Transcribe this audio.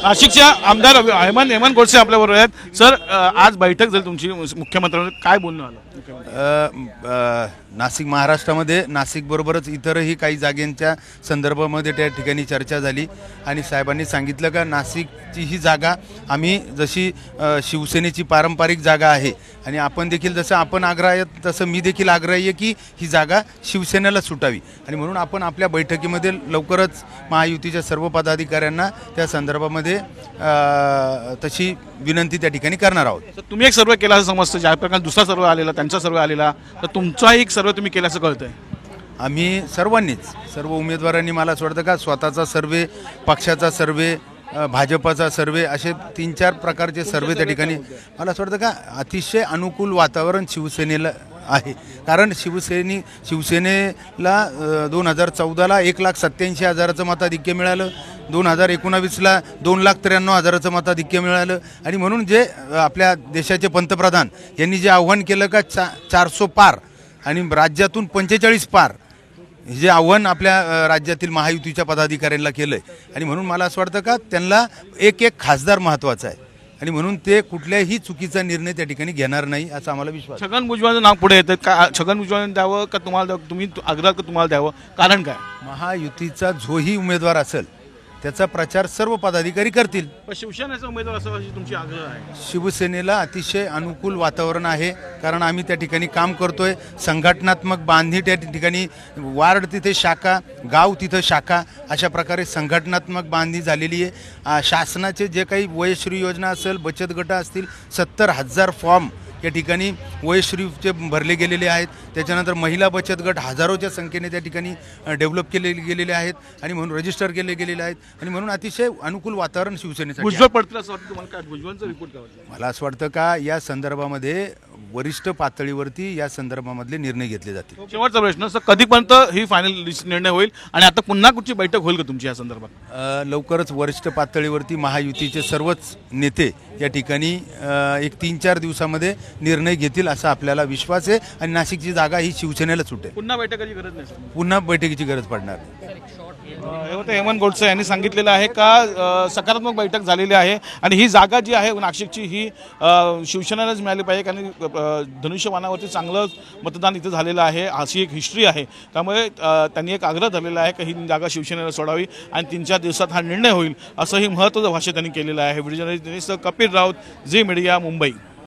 नाशिकच्या आमदार हेमंत गोडसे आपल्याबरोबर आहेत। सर, आज बैठक झाली तुमची मुख्यमंत्र्यांनी, काय बोलणं आलं? नाशिक महाराष्ट्रामध्ये नाशिक बरोबरच इतरही काही जागांच्या संदर्भामध्ये त्या ठिकाणी चर्चा झाली आणि साहेबांनी सांगितलं का नाशिकची ही जागा आम्ही जशी शिवसेनेची पारंपरिक जागा आहे आणि आपण देखील जसं आपण आग्रही तसं मी देखील आग्रही आहे की ही जागा शिवसेनेला सुटावी आणि म्हणून आपण आपल्या बैठकीमध्ये लवकरच महायुतीच्या सर्व पदाधिकाऱ्यांना त्या संदर्भामध्ये तशी विनंती त्या ठिकाणी करणार आहोत। तुम्ही एक सर्वे केला असं समजतं, ज्या प्रकारे दुसरा सर्वे आलेला त्यांचा सर्वे आलेला, तर तुमचा एक सर्वे तुम्ही केल्याचं कळतंय? आम्ही सर्वांनीच सर्व उमेदवारांनी मला असं वाटतं का स्वतःचा सर्वे, पक्षाचा सर्वे, भाजपाचा सर्वे असे 3-4 प्रकारचे सर्वे त्या ठिकाणी मला असं वाटतं का अतिशय अनुकूल वातावरण शिवसेनेला आहे। कारण शिवसेनेला 2014ला 1,87,000चं मताधिक्य मिळालं, 2019ला 2,93,000चं मताधिक्य मिळालं आणि म्हणून जे आपल्या देशाचे पंतप्रधान यांनी जे आव्हान केलं का 400 पार आणि राज्यातून 45 पार, जे आव्हान आपल्या राज्यातील महायुतीच्या पदाधिकाऱ्यांना केलं आहे आणि म्हणून मला असं वाटतं का त्यांना एक खासदार महत्त्वाचा आहे आणि म्हणून ते कुठल्याही चुकीचा निर्णय त्या ठिकाणी घेणार नाही असा आम्हाला विश्वास। छगन भुजबळांचं नाव पुढे येतं का? छगन भुजबळांना द्यावं का तुम्हाला, तुम्ही आग्रह का तुम्हाला द्यावं, कारण काय? महायुतीचा जोही उमेदवार असेल त्याचा प्रचार सर्व पदाधिकारी करतील। पण शिवसेनेचा उमेदवार असा तुमची आग्रह आहे? शिवसेनेला अतिशय अनुकूल वातावरण आहे, कारण आम्ही त्या ठिकाणी काम करतोय। संघटनात्मक बांधणी त्या ठिकाणी, वार्ड तिथे शाखा, गाव तिथं शाखा, अशा प्रकारे संघटनात्मक बांधणी झालेली आहे। शासनाचे जे काही वयश्री योजना असेल, बचत गट असतील, 70,000 फॉर्म या ठिकाणी वयश्रीचे भरले गेलेले आहेत। त्याच्यानंतर महिला बचत गट हजारोच्या संख्येने त्या ठिकाणी डेव्हलप केले गेलेले आहेत आणि म्हणून रजिस्टर केले गेलेले आहेत आणि म्हणून अतिशय अनुकूल वातावरण शिवसेनेसाठी। भुजबळ पडतील असं वाटतं तुम्हाला? काय भुजबळांचा रिपोर्ट काय वाटतं? मला असं वाटतं का या संदर्भामध्ये वरिष्ठ पातळीवरती या संदर्भामधले निर्णय घेतले जातील। शेवटचा प्रश्न, सर, कधीपर्यंत ही फायनल निर्णय होईल आणि आता पुन्हा कुठची बैठक होईल का तुमची या संदर्भात? लवकरच वरिष्ठ पातळीवरती महायुतीचे सर्वच नेते या ठिकाणी एक 3-4 दिवसामध्ये निर्णय घेतील असा आपल्याला विश्वास आहे आणि नाशिकची जागा ही शिवसेनेला सुटेल। पुन्हा बैठकीची गरज नाही? पुन्हा बैठकीची गरज पडणार नाही। हे होते हेमंत गोडसे यांनी सांगितलेलं आहे का सकारात्मक बैठक झालेली आहे आणि ही जागा जी आहे नाशिकची ही शिवसेनेलाच मिळाली पाहिजे, कारण धनुष्यबाणावरती चांगलं मतदान इथं झालेलं आहे, अशी एक हिस्ट्री आहे। त्यामुळे त्यांनी एक आग्रह धरलेला आहे की ही जागा शिवसेनेला सोडावी आणि 3-4 दिवसात हा निर्णय होईल असंही महत्त्वाचं भाष्य त्यांनी केलेलं आहे। Video journalist Kapil Raut, Zee media, Mumbai.